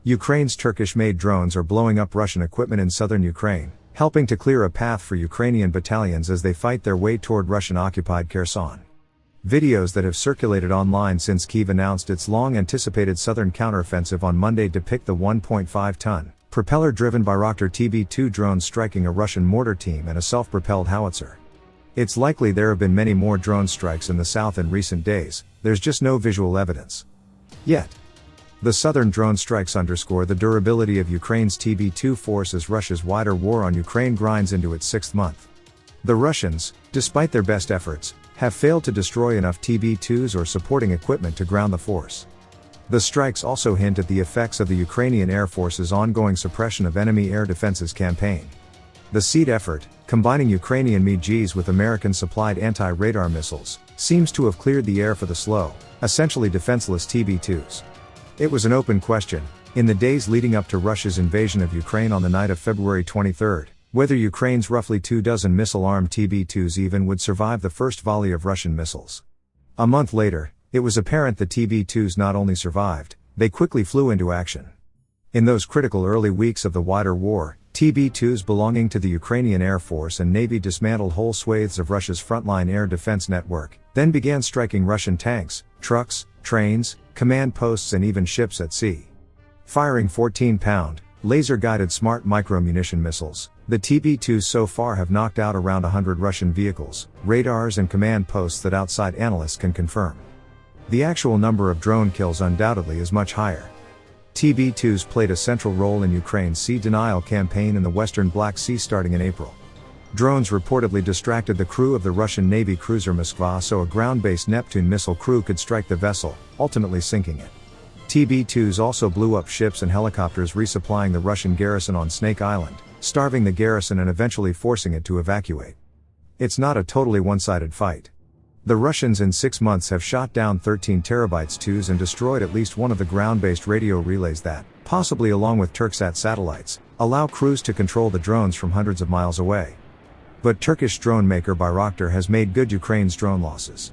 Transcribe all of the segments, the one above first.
Ukraine's Turkish-made drones are blowing up Russian equipment in southern Ukraine, helping to clear a path for Ukrainian battalions as they fight their way toward Russian-occupied Kherson. Videos that have circulated online since Kyiv announced its long-anticipated southern counteroffensive on Monday depict the 1.5-ton, propeller-driven Bayraktar TB2 drone striking a Russian mortar team and a self-propelled howitzer. It's likely there have been many more drone strikes in the south in recent days, there's just no visual evidence yet. The southern drone strikes underscore the durability of Ukraine's TB2 force as Russia's wider war on Ukraine grinds into its sixth month. The Russians, despite their best efforts, have failed to destroy enough TB2s or supporting equipment to ground the force. The strikes also hint at the effects of the Ukrainian Air Force's ongoing suppression of enemy air defenses campaign. The SEAD effort, combining Ukrainian MiGs with American-supplied anti-radar missiles, seems to have cleared the air for the slow, essentially defenseless TB2s. It was an open question, in the days leading up to Russia's invasion of Ukraine on the night of February 23, whether Ukraine's roughly 24 missile-armed TB2s even would survive the first volley of Russian missiles. A month later, it was apparent the TB2s not only survived, they quickly flew into action. In those critical early weeks of the wider war, TB2s belonging to the Ukrainian Air Force and Navy dismantled whole swathes of Russia's frontline air defense network, then began striking Russian tanks, trucks, trains, command posts and even ships at sea. Firing 14-pound, laser-guided smart micro-munition missiles, the TB2s so far have knocked out around 100 Russian vehicles, radars and command posts that outside analysts can confirm. The actual number of drone kills undoubtedly is much higher. TB2s played a central role in Ukraine's sea denial campaign in the western Black Sea starting in April. Drones reportedly distracted the crew of the Russian Navy cruiser Moskva so a ground-based Neptune missile crew could strike the vessel, ultimately sinking it. TB2s also blew up ships and helicopters resupplying the Russian garrison on Snake Island, starving the garrison and eventually forcing it to evacuate. It's not a totally one-sided fight. The Russians in 6 months have shot down 13 terabytes twos and destroyed at least one of the ground-based radio relays that, possibly along with Turksat satellites, allow crews to control the drones from hundreds of miles away. But Turkish drone maker Bayraktar has made good Ukraine's drone losses.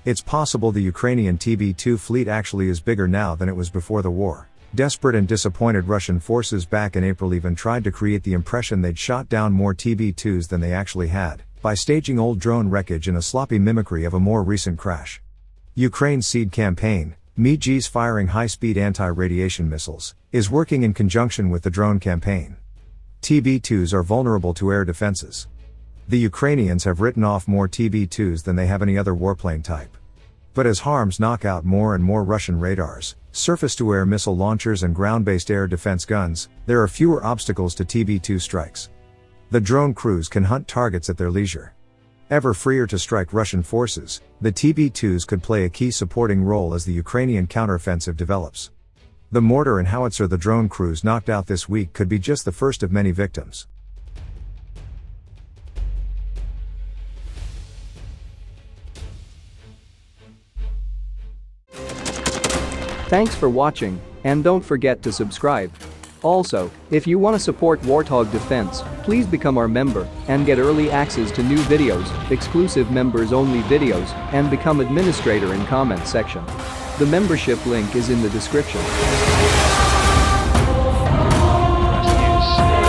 It's possible the Ukrainian TB2 fleet actually is bigger now than it was before the war. Desperate and disappointed Russian forces back in April even tried to create the impression they'd shot down more TB2s than they actually had, by staging old drone wreckage in a sloppy mimicry of a more recent crash. Ukraine's SEAD campaign, MiGs firing high-speed anti-radiation missiles, is working in conjunction with the drone campaign. TB2s are vulnerable to air defenses. The Ukrainians have written off more TB2s than they have any other warplane type. But as HARMs knock out more and more Russian radars, surface-to-air missile launchers and ground-based air defense guns, there are fewer obstacles to TB2 strikes. The drone crews can hunt targets at their leisure. Ever freer to strike Russian forces, the TB2s could play a key supporting role as the Ukrainian counteroffensive develops. The mortar and howitzer the drone crews knocked out this week could be just the first of many victims. Thanks for watching, and don't forget to subscribe. Also, if you want to support Warthog Defense, please become our member and get early access to new videos, exclusive members-only videos, and become administrator in comment section. The membership link is in the description. Rescues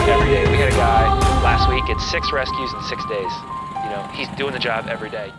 every day. We had a guy last week, it's 6 rescues in 6 days. You know, he's doing the job every day.